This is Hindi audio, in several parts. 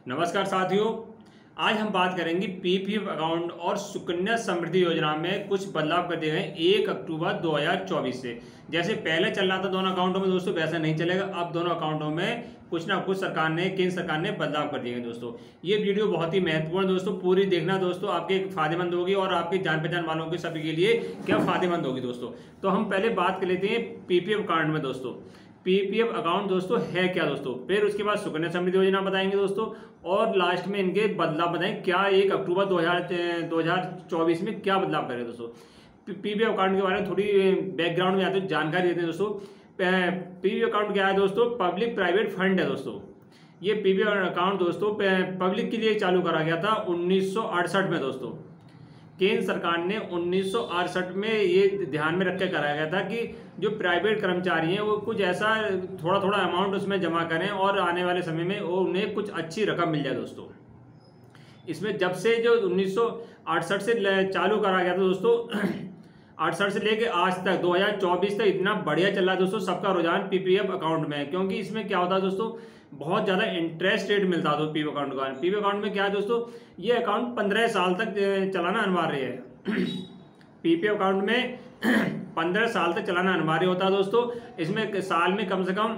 नमस्कार साथियों, आज हम बात करेंगे पीपीएफ अकाउंट और सुकन्या समृद्धि योजना में कुछ बदलाव कर दिए गए 1 अक्टूबर 2024 से। जैसे पहले चल रहा था दोनों अकाउंटों में दोस्तों, वैसा नहीं चलेगा। अब दोनों अकाउंटों में कुछ ना कुछ केंद्र सरकार ने बदलाव कर दिए हैं दोस्तों। ये वीडियो बहुत ही महत्वपूर्ण दोस्तों, पूरी देखना दोस्तों, आपके फायदेमंद होगी और आपके जान पहचान वालों के सभी के लिए क्या फायदेमंद होगी दोस्तों। तो हम पहले बात कर लेते हैं पीपीएफ अकाउंट में दोस्तों। पीपीएफ अकाउंट दोस्तों है क्या दोस्तों, फिर उसके बाद सुकन्या समृद्धि योजना बताएंगे दोस्तों, और लास्ट में इनके बदलाव बताएंगे क्या 1 अक्टूबर 2024 में क्या बदलाव करें दोस्तों। पीपीएफ अकाउंट के बारे में थोड़ी बैकग्राउंड में आते हैं, जानकारी देते हैं दोस्तों। पीपीएफ अकाउंट क्या है दोस्तों, पब्लिक प्राइवेट फंड है दोस्तों। ये पीपीएफ अकाउंट दोस्तों पब्लिक के लिए चालू करा गया था 1968 में दोस्तों। केंद्र सरकार ने 1968 में ये ध्यान में रख के कराया गया था कि जो प्राइवेट कर्मचारी हैं वो कुछ ऐसा थोड़ा थोड़ा अमाउंट उसमें जमा करें और आने वाले समय में वो उन्हें कुछ अच्छी रकम मिल जाए दोस्तों। इसमें जब से जो 1968 से चालू करा गया था दोस्तों 68 से लेके आज तक 2024 तक इतना बढ़िया चल रहा है दोस्तों सबका रुझान पीपीएफ अकाउंट में। क्योंकि इसमें क्या होता है दोस्तों, बहुत ज़्यादा इंटरेस्ट रेट मिलता है पीपीएफ अकाउंट का। पीपीएफ अकाउंट में क्या है दोस्तों, ये अकाउंट 15 साल तक चलाना अनिवार्य है। पीपीएफ अकाउंट में 15 साल तक चलाना अनिवार्य होता है दोस्तों। इसमें साल में कम से कम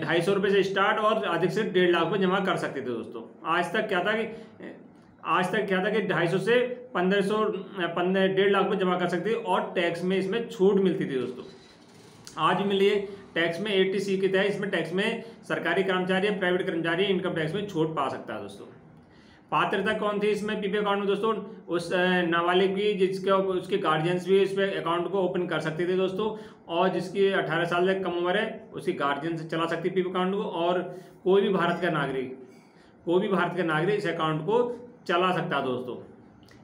250 रुपये से स्टार्ट और अधिक से 1.5 लाख रुपये जमा कर सकते थे दोस्तों। आज तक क्या था कि 250 से 1.5 लाख रुपये जमा कर सकते थे और टैक्स में इसमें छूट मिलती थी दोस्तों। आज भी मिली है टैक्स में 80C के तहत। इसमें टैक्स में सरकारी कर्मचारी या प्राइवेट कर्मचारी इनकम टैक्स में छूट पा सकता है दोस्तों। पात्रता कौन थी इसमें पीपीएफ अकाउंट में दोस्तों, उस नाबालिग भी जिसके उसके गार्जियंस भी इस पर अकाउंट को ओपन कर सकते थे दोस्तों, और जिसकी 18 साल से कम उम्र है उसकी गार्जियन से चला सकती है पीपीएफ अकाउंट को। और कोई भी भारत का नागरिक इस अकाउंट को चला सकता है दोस्तों।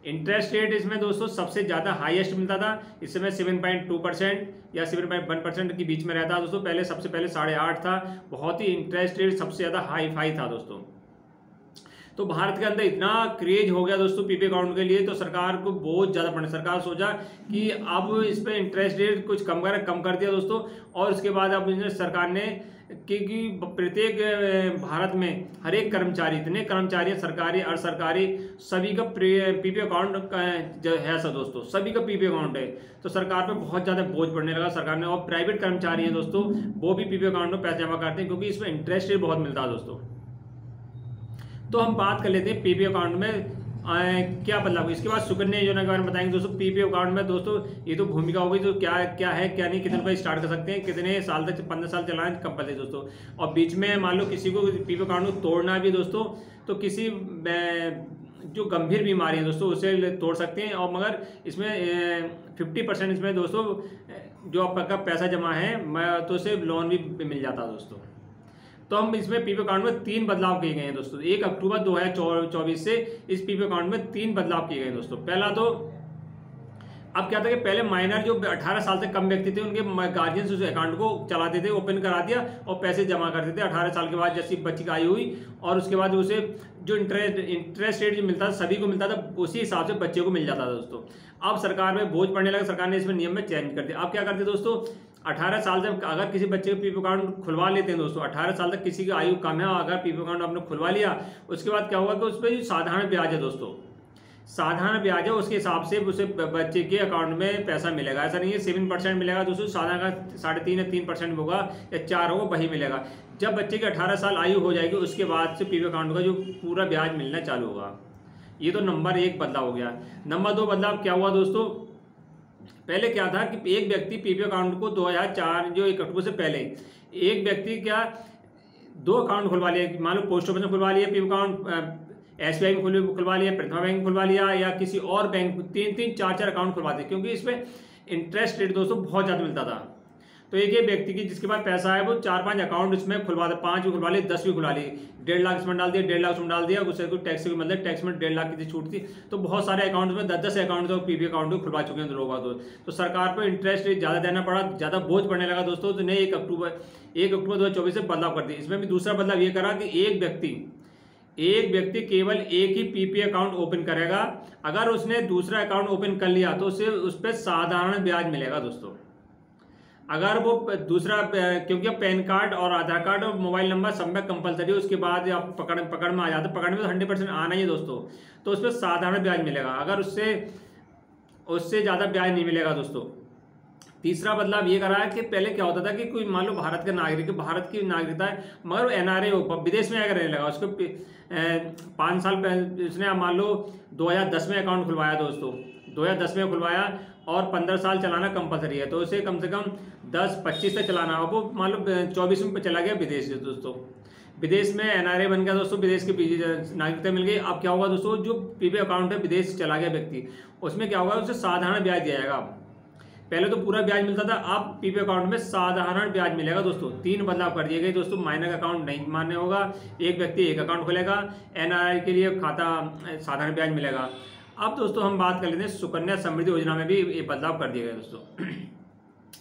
इंटरेस्ट रेट इसमें दोस्तों सबसे ज़्यादा हाईएस्ट मिलता था। इस समय 7.2% या 7.1% के बीच में रहता है दोस्तों। सबसे पहले 8.5 था। बहुत ही इंटरेस्ट रेट सबसे ज़्यादा हाई फाई था दोस्तों। तो भारत के अंदर इतना क्रेज हो गया दोस्तों पीपीएफ अकाउंट के लिए, तो सरकार को बहुत ज़्यादा पड़े। सरकार सोचा कि अब इस पर इंटरेस्ट रेट कुछ कम कर दिया दोस्तों। और उसके बाद अब सरकार ने कि प्रत्येक भारत में हर एक कर्मचारी, इतने कर्मचारी सरकारी और सरकारी सभी का पीपीएफ अकाउंट जो है सर दोस्तों, सभी का पीपीएफ अकाउंट है। तो सरकार पे बहुत ज़्यादा बोझ पड़ने लगा सरकार ने। और प्राइवेट कर्मचारी हैं दोस्तों, वो भी पीपीएफ अकाउंट में पैसे जमा करते हैं क्योंकि इसमें इंटरेस्ट रेट बहुत मिलता है दोस्तों। तो हम बात कर लेते हैं पीपीएफ अकाउंट में क्या बदलाव हुआ। इसके बाद सुकन्या योजना के बारे में बताएंगे दोस्तों। पीपीएफ अकाउंट में दोस्तों ये तो भूमिका हो गई, तो क्या है क्या नहीं, कितने रुपये स्टार्ट कर सकते हैं, कितने साल तक, 15 साल चलाना कंपलसरी दोस्तों। और बीच में मान लो किसी को पीपीएफ अकाउंट को तोड़ना भी दोस्तों, तो किसी जो गंभीर बीमारी है दोस्तों उसे तोड़ सकते हैं। और मगर इसमें 50% इसमें दोस्तों जो आपका पैसा जमा है तो उसे लोन भी मिल जाता है दोस्तों। तो हम इसमें पीपीएफ अकाउंट में 3 बदलाव किए गए हैं दोस्तों। 1 अक्टूबर 2024 से इस पीपीएफ अकाउंट में 3 बदलाव किए गए दोस्तों। पहला तो अब क्या था कि पहले माइनर जो 18 साल से कम व्यक्ति थे उनके गार्जियंस उस अकाउंट को चलाते थे, ओपन करा दिया और पैसे जमा करते थे 18 साल के बाद जैसी बच्ची की आयु हुई। और उसके बाद उसे जो इंटरेस्ट रेट जो मिलता था सभी को मिलता था, उसी हिसाब से बच्चे को मिल जाता था दोस्तों। अब सरकार में बोझ पड़ने लगा, सरकार ने इसमें नियम में चेंज कर दिया। अब क्या करते दोस्तों, 18 साल तक अगर किसी बच्चे का पीपीएफ अकाउंट खुलवा लेते हैं दोस्तों, 18 साल तक किसी की आयु कम है, अगर पीपीएफ अकाउंट आपने खुलवा लिया, उसके बाद क्या होगा कि उस पर साधारण ब्याज है दोस्तों, साधारण ब्याज है, उसके हिसाब से उसे बच्चे के अकाउंट में पैसा मिलेगा। ऐसा नहीं है 7% मिलेगा दोस्तों, साधारण का 3.5 या 3% होगा या 4 होगा वही मिलेगा। जब बच्चे की 18 साल आयु हो जाएगी उसके बाद से पीपीएफ अकाउंट का जो पूरा ब्याज मिलना चालू होगा। ये तो नंबर 1 बदलाव हो गया। नंबर 2 बदलाव क्या हुआ दोस्तों, पहले क्या था कि एक व्यक्ति पीपीएफ अकाउंट को 2004 जो 1 अक्टूबर से पहले एक व्यक्ति क्या 2 अकाउंट खुलवा लिया, मान लो पोस्ट ऑफिस में खुलवा लिया पीपीएफ अकाउंट, एसबीआई में खुलवा लिया, प्रथमा बैंक में खुलवा लिया, या किसी और बैंक 3-3, 4-4 अकाउंट खुलवाते, क्योंकि इसमें इंटरेस्ट रेट दोस्तों बहुत ज़्यादा मिलता था। तो एक व्यक्ति की जिसके पास पैसा है वो 4-5 अकाउंट इसमें खुलवा दे, 5 भी खुलवा लिए, 10 भी खुलवा लिए, 1.5 लाख इसमें डाल दिया, 1.5 लाख उसमें डाल दिया, उससे कोई टैक्स भी मतलब टैक्स में 1.5 लाख की छूट थी। तो बहुत सारे अकाउंट में 10-10 अकाउंट तो पीपीएफ अकाउंट को खुलवा चुके हैं लोग। तो सरकार को इंटरेस्ट रेट ज़्यादा देना पड़ा, ज़्यादा बोझ पड़ने लगा दोस्तों। तो 1 अक्टूबर 2024 से बदलाव कर दिया। इसमें भी दूसरा बदलाव ये करा कि एक व्यक्ति केवल एक ही पीपीएफ अकाउंट ओपन करेगा। अगर उसने दूसरा अकाउंट ओपन कर लिया तो उसे उस पर साधारण ब्याज मिलेगा दोस्तों। अगर वो दूसरा, क्योंकि अब पैन कार्ड और आधार कार्ड और मोबाइल नंबर सब में कंपलसरी है, उसके बाद आप पकड़ में आ जाते, पकड़ में तो 100% आना ही है दोस्तों, तो उस पर साधारण ब्याज मिलेगा, अगर उससे ज़्यादा ब्याज नहीं मिलेगा दोस्तों। तीसरा बदलाव ये करा है कि पहले क्या होता था कि कोई मान लो भारत का नागरिक, भारत की नागरिकता है मगर वो NRA हो, विदेश में आकर रहने लगा, उसको 5 साल पहले उसने मान लो 2010 में अकाउंट खुलवाया दोस्तों, 2010 में खुलवाया और 15 साल चलाना कंपलसरी है, तो उसे कम से कम 10-25 तक चलाना हो, वो मान लो 24 में चला गया विदेश से दोस्तों, विदेश में NRA बन गया दोस्तों, विदेश की नागरिकता मिल गई। अब क्या होगा दोस्तों, जो PP अकाउंट है विदेश चला गया व्यक्ति, उसमें क्या होगा, उसे साधारण ब्याज दिया जाएगा। पहले तो पूरा ब्याज मिलता था, अब PP अकाउंट में साधारण ब्याज मिलेगा दोस्तों। 3 बदलाव कर दिए गए दोस्तों। माइनर अकाउंट नहीं मान्य होगा, एक व्यक्ति एक अकाउंट खोलेगा, NRI के लिए खाता साधारण ब्याज मिलेगा। अब दोस्तों हम बात कर लेते हैं सुकन्या समृद्धि योजना में भी ये बदलाव कर दिए गए दोस्तों।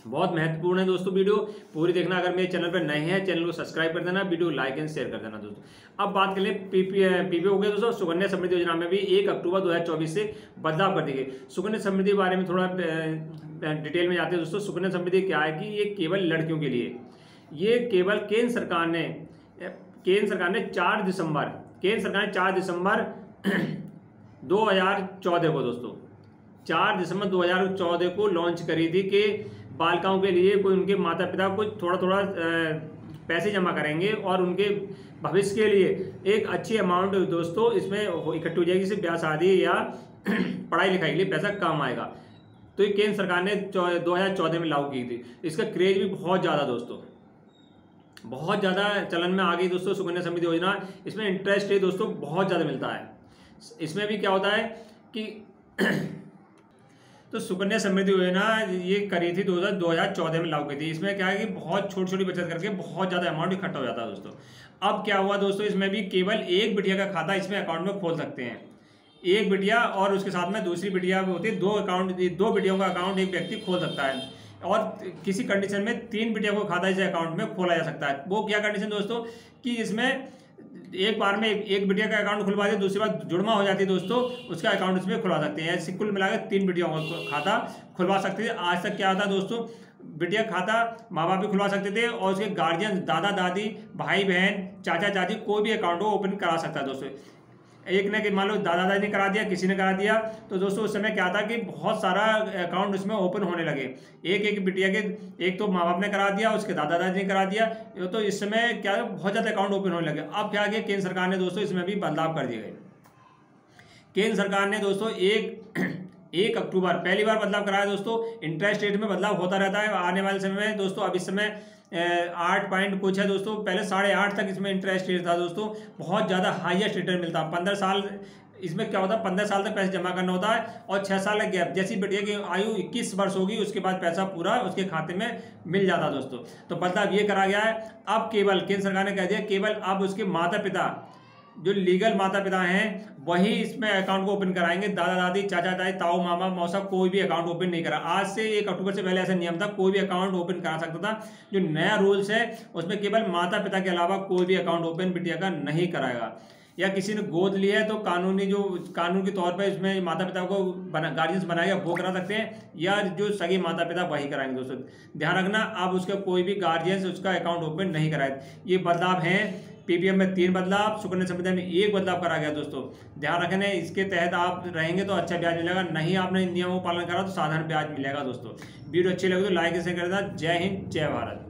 बहुत महत्वपूर्ण है दोस्तों, वीडियो पूरी देखना। अगर मेरे चैनल पर नए हैं, चैनल को सब्सक्राइब कर देना, वीडियो लाइक एंड शेयर कर देना दोस्तों। अब बात कर ले PP हो गया दोस्तों। सुकन्या समृद्धि योजना में भी 1 अक्टूबर 2024 से बदलाव कर दिए गए। सुकन्या समृद्धि के बारे में थोड़ा डिटेल में जाते हैं दोस्तों। सुकन्या समृद्धि क्या है कि ये केवल लड़कियों के लिए, ये केवल केंद्र सरकार ने 4 दिसंबर 2014 को दोस्तों, 4 दिसंबर 2014 को लॉन्च करी थी कि बालिकाओं के लिए कोई उनके माता पिता कुछ थोड़ा पैसे जमा करेंगे और उनके भविष्य के लिए एक अच्छी अमाउंट दोस्तों इसमें इकट्ठी हो जाएगी, जिससे ब्याह शादी या पढ़ाई लिखाई के लिए पैसा काम आएगा। तो ये केंद्र सरकार ने 2014 में लागू की थी। इसका क्रेज भी बहुत ज़्यादा दोस्तों, बहुत ज़्यादा चलन में आ गई दोस्तों सुकन्या समृद्धि योजना। इसमें इंटरेस्ट रेट दोस्तों बहुत ज़्यादा मिलता है। इसमें भी क्या होता है कि तो सुकन्या समृद्धि योजना ये करी थी 2014 में लागू की थी। इसमें क्या है कि बहुत छोटी छोटी बचत करके बहुत ज़्यादा अमाउंट इकट्ठा हो जाता है दोस्तों। अब क्या हुआ दोस्तों, इसमें भी केवल एक बिटिया का खाता इसमें अकाउंट में खोल सकते हैं, एक बिटिया और उसके साथ में दूसरी बिटिया होती है, 2 बिटियों का अकाउंट एक व्यक्ति खोल सकता है। और किसी कंडीशन में 3 बिटिया को खाता इस अकाउंट में खोला जा सकता है। वो क्या कंडीशन दोस्तों कि इसमें एक बार में एक बिटिया का अकाउंट खुलवा दे, दूसरी बार जुड़वा हो जाती है दोस्तों, उसका अकाउंट इसमें खुलवा सकते हैं। ऐसे कुल मिलाकर 3 बिटियों का खाता खुलवा सकते थे। आज तक क्या होता दोस्तों, बिटिया खाता माँ बाप भी खुलवा सकते थे और उसके गार्जियन, दादा दादी, भाई बहन, चाचा चाची कोई भी अकाउंट वो ओपन करा सकता है दोस्तों। एक ने कि मान लो दादा दादी ने करा दिया, किसी ने करा दिया, तो दोस्तों उस समय क्या था कि बहुत सारा अकाउंट उसमें ओपन होने लगे। एक बिटिया के, एक तो माँ बाप ने करा दिया, उसके दादा दादी ने करा दिया, तो इस समय क्या है बहुत ज़्यादा अकाउंट ओपन होने लगे। अब क्या किया केंद्र सरकार ने दोस्तों, इसमें भी बदलाव कर दिए गए। केंद्र सरकार ने दोस्तों 1 अक्टूबर पहली बार बदलाव कराया दोस्तों। इंटरेस्ट रेट में बदलाव होता रहता है आने वाले समय में दोस्तों। अब इस समय 8 पॉइंट कुछ है दोस्तों, पहले 8.5 तक इसमें इंटरेस्ट रेट था दोस्तों। बहुत ज़्यादा हाईएस्ट रिटर्न मिलता है। 15 साल इसमें क्या होता है, 15 साल तक पैसे जमा करना होता है और 6 साल का गैप। जैसी बिटिया की आयु 21 वर्ष होगी उसके बाद पैसा पूरा उसके खाते में मिल जाता है दोस्तों। तो बदलाव ये करा गया है। अब केवल केंद्र सरकार ने कह दिया केवल अब उसके माता पिता, जो लीगल माता पिता हैं, वही इसमें अकाउंट को ओपन कराएंगे। दादा दादी, चाचा ताई, ताऊ, मामा, मौसा कोई भी अकाउंट ओपन नहीं करा। आज से 1 अक्टूबर से पहले ऐसा नियम था, कोई भी अकाउंट ओपन करा सकता था। जो नया रूल्स है उसमें केवल माता पिता के अलावा कोई भी अकाउंट ओपन बिटिया का नहीं कराएगा। या किसी ने गोद लिया है तो कानून के तौर पर इसमें माता पिता को गार्जियंस बनाएगा वो करा सकते हैं, या जो सगे माता पिता वही कराएंगे दोस्तों। ध्यान रखना, अब उसका कोई भी गार्जियंस उसका अकाउंट ओपन नहीं कराए। ये बदलाव हैं। PPF में 3 बदलाव, सुकन्या समृद्धि में 1 बदलाव करा गया दोस्तों। ध्यान रखना, इसके तहत आप रहेंगे तो अच्छा ब्याज मिलेगा, नहीं आपने नियमों का पालन करा तो साधारण ब्याज मिलेगा दोस्तों। वीडियो अच्छी लगे तो लाइक शेयर कर देना। जय हिंद, जय भारत।